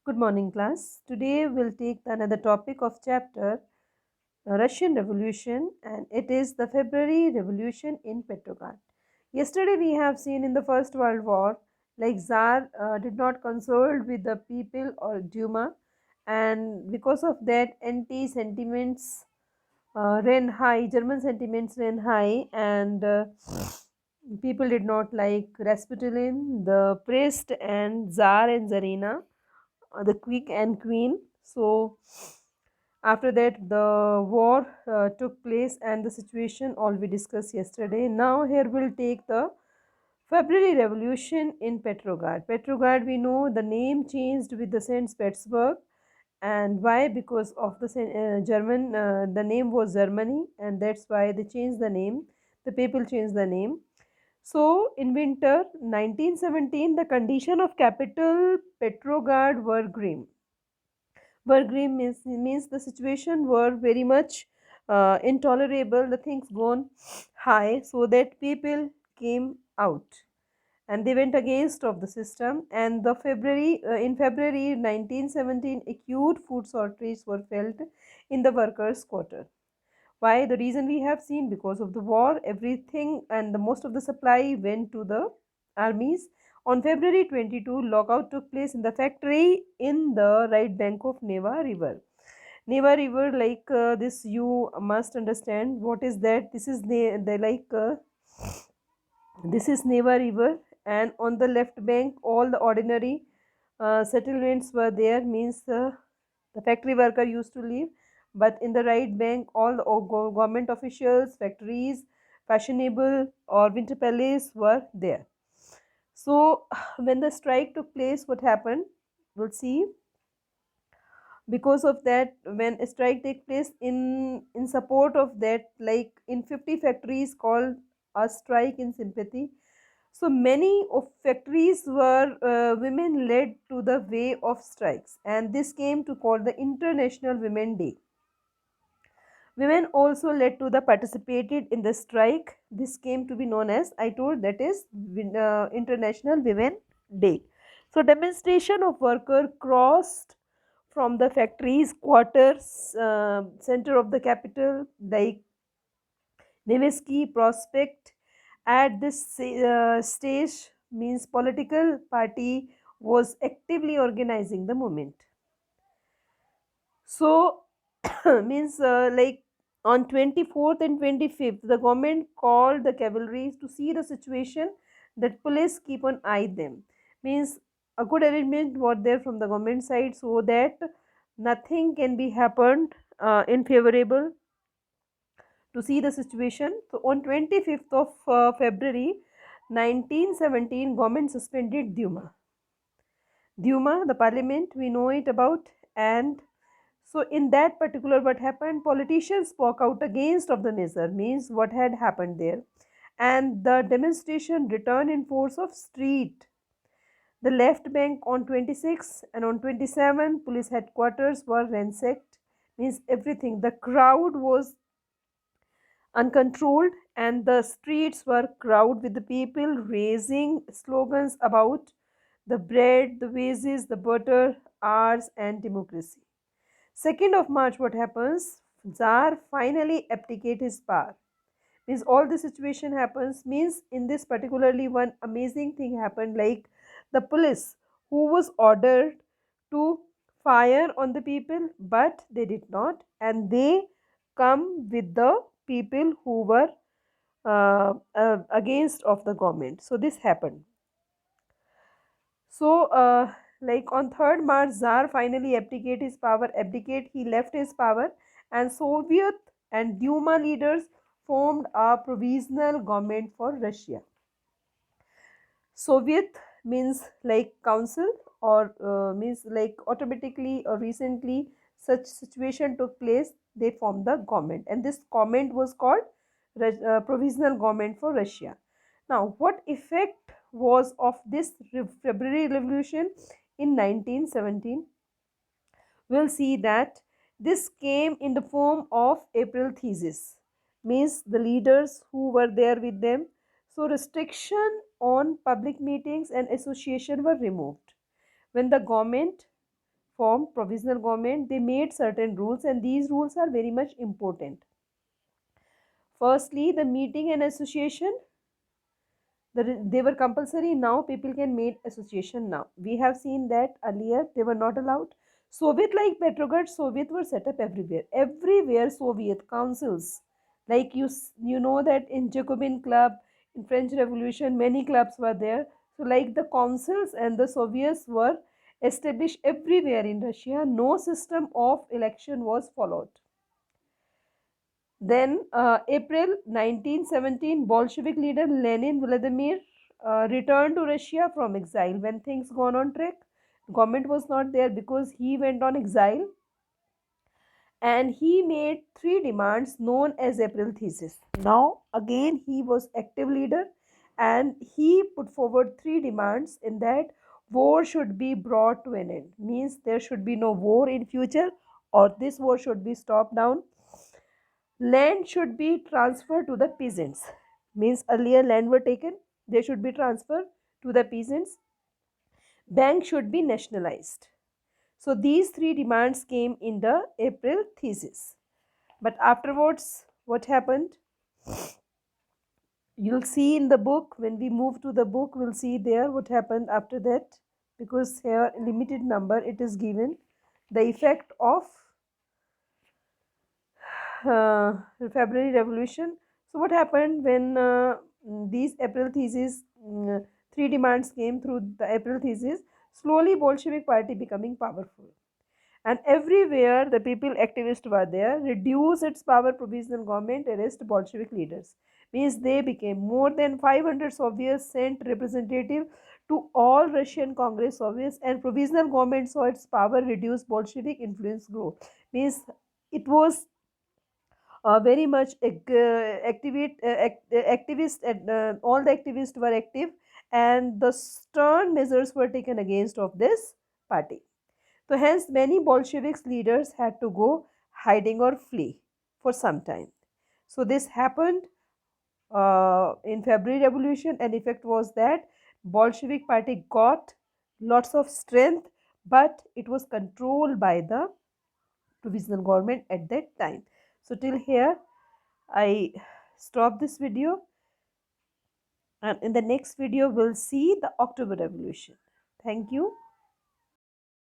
Good morning, class. Today we'll take another topic of chapter Russian Revolution, and it is the February Revolution in Petrograd. Yesterday we have seen in the First World War, like Tsar did not consult with the people or Duma, and because of that, anti sentiments ran high, German sentiments ran high, and people did not like Rasputin, the priest, and Tsar and Zarina, the king and queen. So after that the war took place, and the situation all we discussed yesterday. Now here we'll take the February Revolution in Petrograd. Petrograd, we know the name changed with the St. Petersburg. And why? Because of the German, the name was Germany, and that's why they changed the name. The people changed the name. So in winter 1917, the condition of capital Petrograd were grim. Grim means the situation were very much intolerable, the things gone high, so that people came out and they went against of the system. And the February in February 1917, acute food shortages were felt in the workers quarter. Why? The reason we have seen, because of the war, everything and the most of the supply went to the armies. On February 22, lockout took place in the factory in the right bank of Neva River. Neva River, like this, you must understand what is that. This is the like this is Neva River, and on the left bank, all the ordinary settlements were there. Means the factory worker used to live, but in the right bank, all the government officials, factories, fashionable or winter palace were there. So when the strike took place, what happened? We'll see. Because of that, when a strike take place in support of that, like in 50 factories called a strike in sympathy. So many of factories were women led to the way of strikes, and this came to call the International Women Day. Women also led to the participated in the strike. This came to be known as, I told, that is International Women Day. So demonstration of worker crossed from the factories quarters center of the capital, like Nevsky Prospect. At this stage, means political party was actively organizing the movement. So means like on 24th and 25th, the government called the cavalry to see the situation, that police keep an eye them. Means a good arrangement was there from the government side, so that nothing can be happened in favorable to see the situation. So on 25th of February 1917, government suspended Duma. Duma, the parliament, we know it about. And so in that particular, what happened, politicians spoke out against of the measure, means what had happened there. And the demonstration returned in force of street. The left bank on 26 and on 27, police headquarters were ransacked, means everything. The crowd was uncontrolled, and the streets were crowded with the people raising slogans about the bread, the wages, the butter, ours, and democracy. 2nd of March, what happens? Tsar finally abdicate his power. Means all the situation happens, means in this particularly one amazing thing happened, like the police who was ordered to fire on the people, but they did not, and they come with the people who were against of the government. So this happened. So like on 3rd March, Tsar finally abdicate his power. Abdicate, he left his power, and Soviet and Duma leaders formed a provisional government for Russia. Soviet means like council, or means like automatically or recently such situation took place, they formed the government, and this government was called provisional government for Russia. Now what effect was of this February revolution in 1917? We'll see that this came in the form of April thesis, means the leaders who were there with them. So restriction on public meetings and association were removed. When the government formed provisional government, they made certain rules, and these rules are very much important. Firstly, the meeting and association, they were compulsory. Now people can make association. Now we have seen that earlier they were not allowed. Soviet, like Petrograd Soviet, were set up everywhere Soviet councils, like you know that in Jacobin club, in French Revolution, many clubs were there. So like the councils and the Soviets were established everywhere in Russia. No system of election was followed. Then, April 1917, Bolshevik leader Lenin Vladimir returned to Russia from exile. When things gone on track, government was not there because he went on exile, and he made three demands known as April thesis. Now, again, he was active leader, and he put forward three demands in that war should be brought to an end. Means there should be no war in future, or this war should be stopped down. Land should be transferred to the peasants. Means earlier land were taken, they should be transferred to the peasants. Bank should be nationalized. So these three demands came in the April thesis. But afterwards, what happened? You'll see in the book. When we move to the book, we'll see there what happened after that, because here limited number it is given. The effect of February Revolution. So what happened when these April theses, three demands came through the April thesis? Slowly, Bolshevik party becoming powerful, and everywhere the people activists were there. Reduce its power, provisional government, arrest Bolshevik leaders. Means they became more than 500 Soviets sent representative to all Russian Congress Soviets, and provisional government saw its power reduce, Bolshevik influence grow. Means it was very much activist, and all the activists were active, and the stern measures were taken against of this party. So hence many Bolsheviks leaders had to go hiding or flee for some time. So this happened in February Revolution, and effect was that Bolshevik party got lots of strength, but it was controlled by the provisional government at that time. So till here I stop this video, and in the next video we'll see the October Revolution. Thank you.